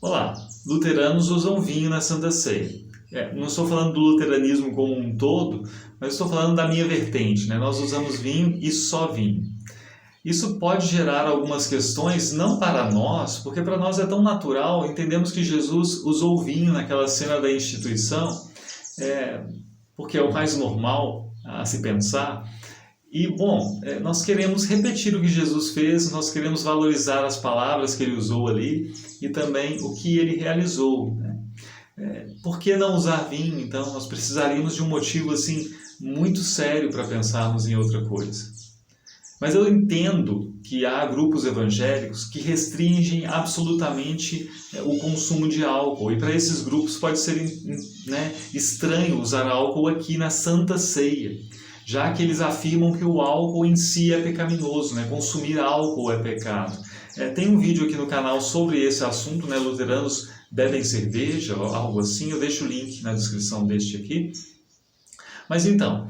Olá, luteranos usam vinho na Santa Ceia. Não estou falando do luteranismo como um todo, mas estou falando da minha vertente, né? Nós usamos vinho e só vinho. Isso pode gerar algumas questões, não para nós, porque para nós é tão natural, entendemos que Jesus usou vinho naquela cena da instituição, porque é o mais normal a se pensar. E, bom, nós queremos repetir o que Jesus fez, nós queremos valorizar as palavras que ele usou ali e também o que ele realizou, né? Por que não usar vinho, então? Nós precisaríamos de um motivo assim muito sério para pensarmos em outra coisa. Mas eu entendo que há grupos evangélicos que restringem absolutamente o consumo de álcool. E para esses grupos pode ser estranho usar álcool aqui na Santa Ceia, já que eles afirmam que o álcool em si é pecaminoso, né? Consumir álcool é pecado. Tem um vídeo aqui no canal sobre esse assunto, né? Luteranos bebem cerveja, ou algo assim, eu deixo o link na descrição deste aqui. Mas então,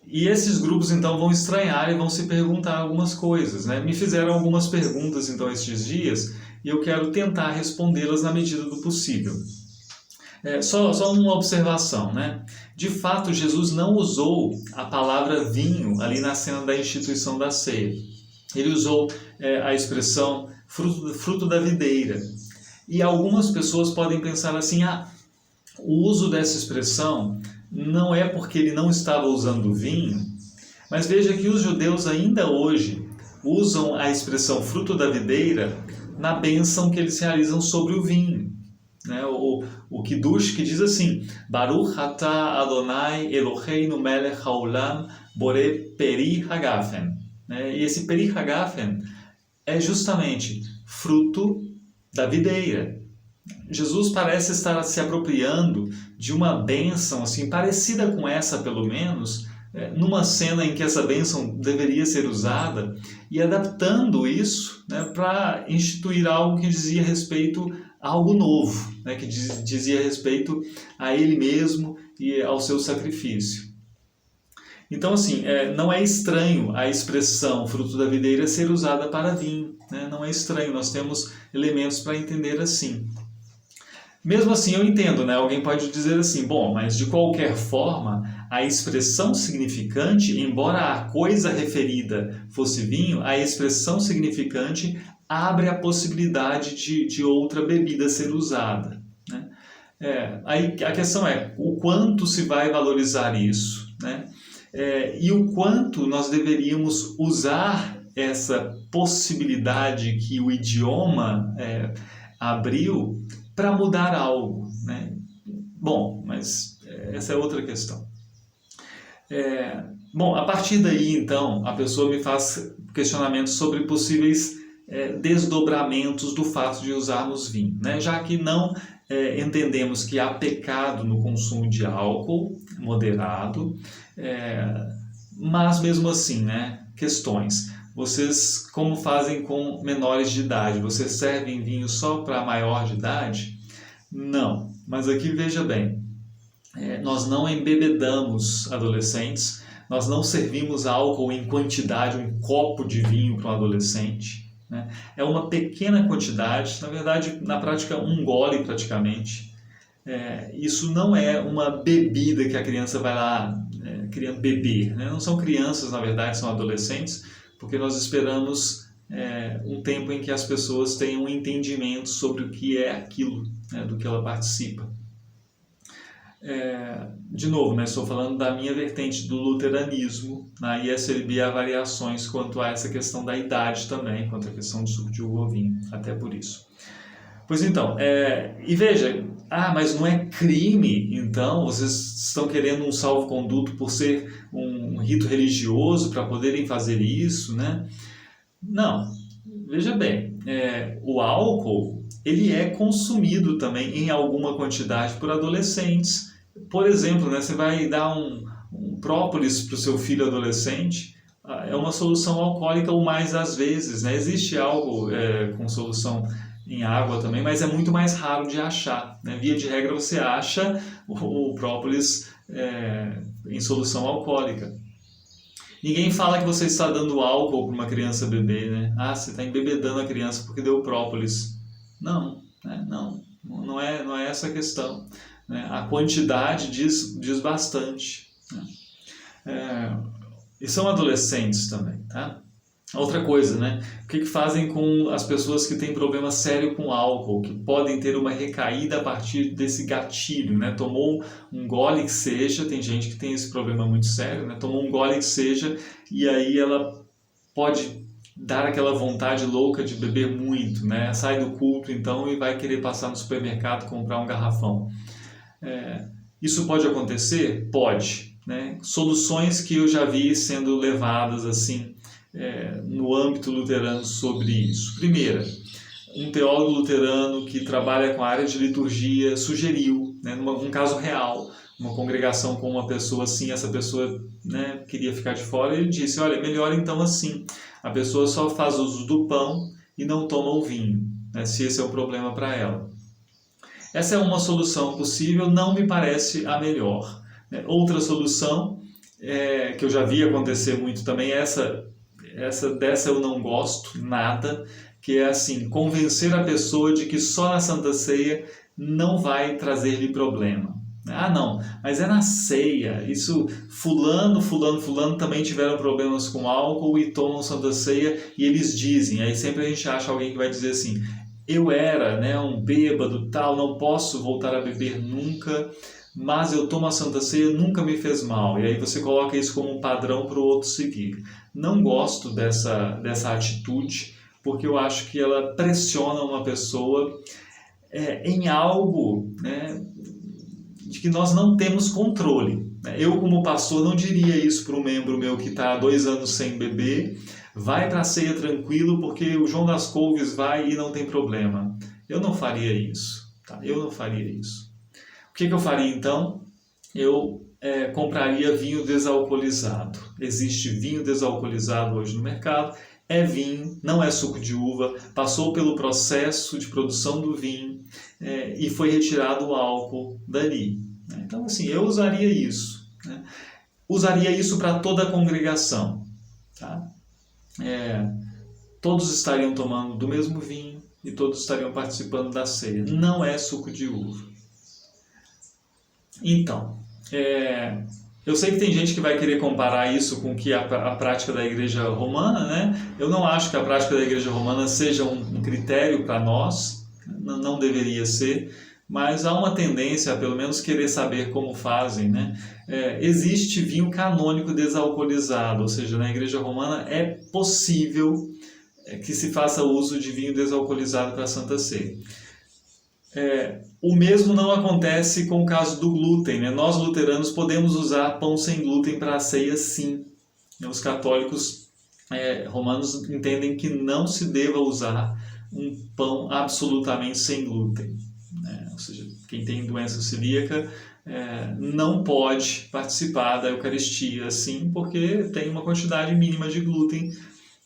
e esses grupos então vão estranhar e vão se perguntar algumas coisas, né? Me fizeram algumas perguntas então estes dias e eu quero tentar respondê-las na medida do possível. Só uma observação, né? De fato, Jesus não usou a palavra vinho ali na cena da instituição da ceia. Ele usou a expressão fruto da videira. E algumas pessoas podem pensar assim, o uso dessa expressão não é porque ele não estava usando vinho, mas veja que os judeus ainda hoje usam a expressão fruto da videira na bênção que eles realizam sobre o vinho. Né? O Kiddush que diz assim, Baruch atah Adonai Eloheinu melech haolam borei peri hagafen. E esse peri hagafen é justamente fruto da videira. Jesus parece estar se apropriando de uma bênção assim, parecida com essa pelo menos, numa cena em que essa bênção deveria ser usada e adaptando isso, né, para instituir algo que dizia respeito a algo novo, né, que dizia respeito a ele mesmo e ao seu sacrifício. Então, assim, não é estranho a expressão fruto da videira ser usada para vinho, né? Não é estranho, nós temos elementos para entender assim. Mesmo assim, eu entendo, né? Alguém pode dizer assim, bom, mas de qualquer forma, a expressão significante, embora a coisa referida fosse vinho, a expressão significante abre a possibilidade de outra bebida ser usada, né? Aí a questão é, o quanto se vai valorizar isso, né? E o quanto nós deveríamos usar essa possibilidade que o idioma abriu para mudar algo, né? Bom, mas essa é outra questão. Bom, a partir daí, então, a pessoa me faz questionamentos sobre possíveis desdobramentos do fato de usarmos vinho, né? Já que não entendemos que há pecado no consumo de álcool moderado, mas mesmo assim, né? Questões. Vocês como fazem com menores de idade? Vocês servem vinho só para maior de idade? Não, mas aqui veja bem, nós não embebedamos adolescentes, nós não servimos álcool em quantidade, um copo de vinho para um adolescente, né? É uma pequena quantidade, na verdade, na prática, um gole praticamente. Isso não é uma bebida que a criança vai lá beber, né? Não são crianças, na verdade, são adolescentes, porque nós esperamos um tempo em que as pessoas tenham um entendimento sobre o que é aquilo, né, do que ela participa. De novo, né, estou falando da minha vertente do luteranismo. Na ISLB há variações quanto a essa questão da idade também, quanto à questão do suco de uva ou vinho, até por isso. Pois então, e veja, mas não é crime, então vocês estão querendo um salvo-conduto por ser um rito religioso para poderem fazer isso, né? Não, veja bem, o álcool ele é consumido também em alguma quantidade por adolescentes. Por exemplo, né, você vai dar um própolis para o seu filho adolescente, é uma solução alcoólica ou mais às vezes, né? Existe álcool com solução em água também, mas é muito mais raro de achar, né? Via de regra você acha o própolis em solução alcoólica. Ninguém fala que você está dando álcool para uma criança beber, né? Você está embebedando a criança porque deu própolis. Não, né? Não é essa a questão, né? A quantidade diz bastante, né? E são adolescentes também, tá? Outra coisa, né? O que fazem com as pessoas que têm problema sério com álcool, que podem ter uma recaída a partir desse gatilho, né? Tomou um gole que seja, tem gente que tem esse problema muito sério, né? Tomou um gole que seja e aí ela pode dar aquela vontade louca de beber muito, né? Sai do culto então e vai querer passar no supermercado comprar um garrafão. Isso pode acontecer? Pode, né? Soluções que eu já vi sendo levadas assim no âmbito luterano sobre isso. Primeira, um teólogo luterano que trabalha com a área de liturgia sugeriu, né, num caso real, uma congregação com uma pessoa assim, essa pessoa, né, queria ficar de fora, e ele disse, olha, melhor então assim, a pessoa só faz uso do pão e não toma o vinho, né, se esse é o problema para ela. Essa é uma solução possível, não me parece a melhor, né? Outra solução, que eu já vi acontecer muito também, dessa eu não gosto nada, que é assim, convencer a pessoa de que só na Santa Ceia não vai trazer-lhe problema. Ah, não, mas é na ceia, isso fulano também tiveram problemas com álcool e tomam Santa Ceia e eles dizem, aí sempre a gente acha alguém que vai dizer assim, eu era, né, um bêbado tal, não posso voltar a beber nunca, mas eu tomo a Santa Ceia, nunca me fez mal. E aí você coloca isso como um padrão para o outro seguir. Não gosto dessa atitude, porque eu acho que ela pressiona uma pessoa em algo, né, de que nós não temos controle. Eu, como pastor, não diria isso para um membro meu que está há 2 anos sem beber, vai para a ceia tranquilo porque o João das Couves vai e não tem problema. Eu não faria isso. Tá? Eu não faria isso. O que eu faria então? Eu compraria vinho desalcoolizado. Existe vinho desalcoolizado hoje no mercado. É vinho, não é suco de uva, passou pelo processo de produção do vinho e foi retirado o álcool dali. Então, assim, eu usaria isso. Né? Usaria isso para toda a congregação. Tá? Todos estariam tomando do mesmo vinho e todos estariam participando da ceia. Não é suco de uva. Então, eu sei que tem gente que vai querer comparar isso com que a prática da Igreja Romana, né? Eu não acho que a prática da Igreja Romana seja um critério para nós, não deveria ser, mas há uma tendência a pelo menos querer saber como fazem, né? Existe vinho canônico desalcoolizado, ou seja, na Igreja Romana é possível que se faça uso de vinho desalcoolizado para a Santa Ceia. O mesmo não acontece com o caso do glúten, né? Nós luteranos podemos usar pão sem glúten para a ceia, sim. Os católicos romanos entendem que não se deva usar um pão absolutamente sem glúten, né? Ou seja, quem tem doença celíaca não pode participar da Eucaristia, assim, porque tem uma quantidade mínima de glúten.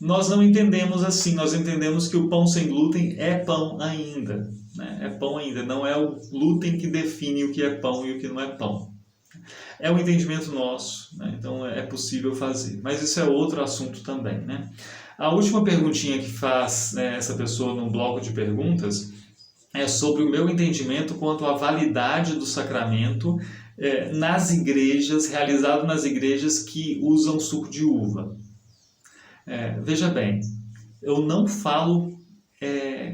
Nós não entendemos assim, nós entendemos que o pão sem glúten é pão ainda. Né? É pão ainda, não é o glúten que define o que é pão e o que não é pão. É um entendimento nosso, né? Então é possível fazer. Mas isso é outro assunto também. Né? A última perguntinha que faz essa pessoa no bloco de perguntas é sobre o meu entendimento quanto à validade do sacramento nas igrejas, realizado nas igrejas que usam suco de uva. Veja bem, eu não falo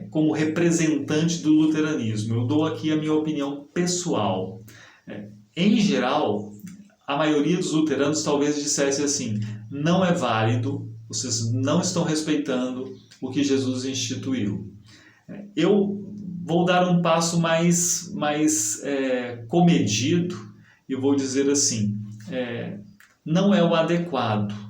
como representante do luteranismo, eu dou aqui a minha opinião pessoal. Em geral, a maioria dos luteranos talvez dissesse assim, não é válido, vocês não estão respeitando o que Jesus instituiu. Eu vou dar um passo mais comedido e vou dizer assim, não é o adequado.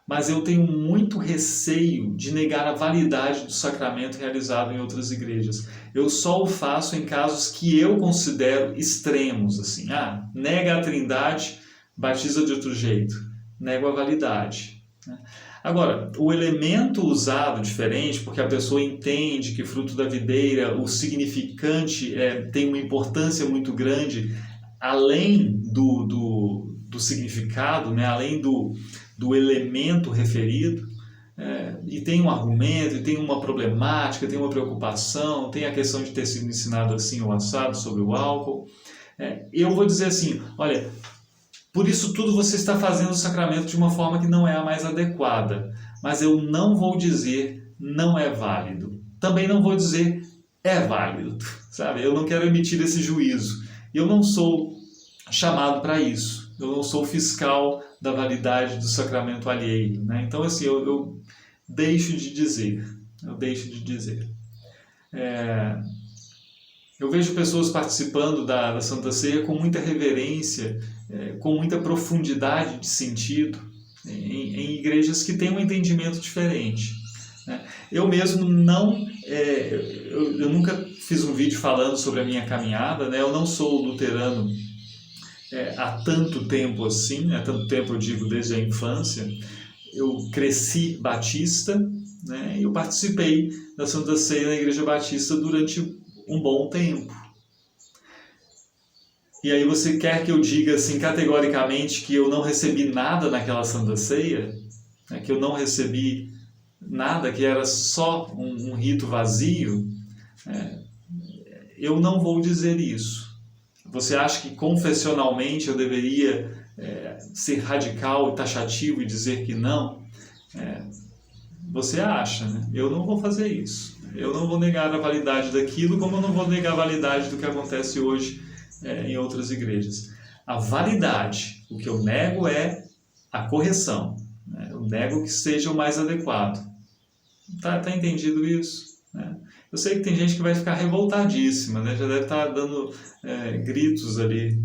Mas eu tenho muito receio de negar a validade do sacramento realizado em outras igrejas. Eu só o faço em casos que eu considero extremos, assim. Nega a Trindade, batiza de outro jeito. Nego a validade. Agora, o elemento usado diferente, porque a pessoa entende que fruto da videira, o significante tem uma importância muito grande, além do significado, né? Além do elemento referido, e tem um argumento, e tem uma problemática, tem uma preocupação, tem a questão de ter sido ensinado assim ou assado sobre o álcool, eu vou dizer assim, olha, por isso tudo você está fazendo o sacramento de uma forma que não é a mais adequada, mas eu não vou dizer não é válido, também não vou dizer é válido, sabe? Eu não quero emitir esse juízo, eu não sou chamado para isso, eu não sou fiscal da validade do sacramento alheio, né? Então assim, eu deixo de dizer, eu vejo pessoas participando da Santa Ceia com muita reverência, com muita profundidade de sentido, em igrejas que têm um entendimento diferente, né? Eu mesmo não, eu nunca fiz um vídeo falando sobre a minha caminhada, né? Eu não sou luterano há tanto tempo assim, há tanto tempo eu digo desde a infância. Eu cresci batista, né? Eu participei da Santa Ceia na Igreja Batista durante um bom tempo. E aí você quer que eu diga assim categoricamente que eu não recebi nada naquela Santa Ceia? Né? Que eu não recebi nada, que era só um rito vazio? Eu não vou dizer isso. Você acha que confessionalmente eu deveria ser radical e taxativo e dizer que não? Você acha, né? Eu não vou fazer isso. Eu não vou negar a validade daquilo, como eu não vou negar a validade do que acontece hoje em outras igrejas. A validade, o que eu nego é a correção, né? Eu nego que seja o mais adequado. Tá entendido isso? Né? Eu sei que tem gente que vai ficar revoltadíssima, né? Já deve estar dando gritos ali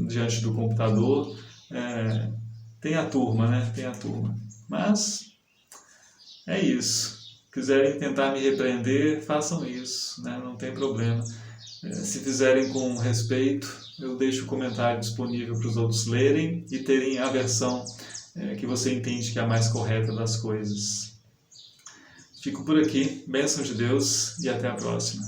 diante do computador. Tem a turma, né? Tem a turma. Mas é isso. Quiserem tentar me repreender, façam isso, né? Não tem problema. Se fizerem com respeito, eu deixo o comentário disponível para os outros lerem e terem a versão que você entende que é a mais correta das coisas. Fico por aqui, bênção de Deus e até a próxima.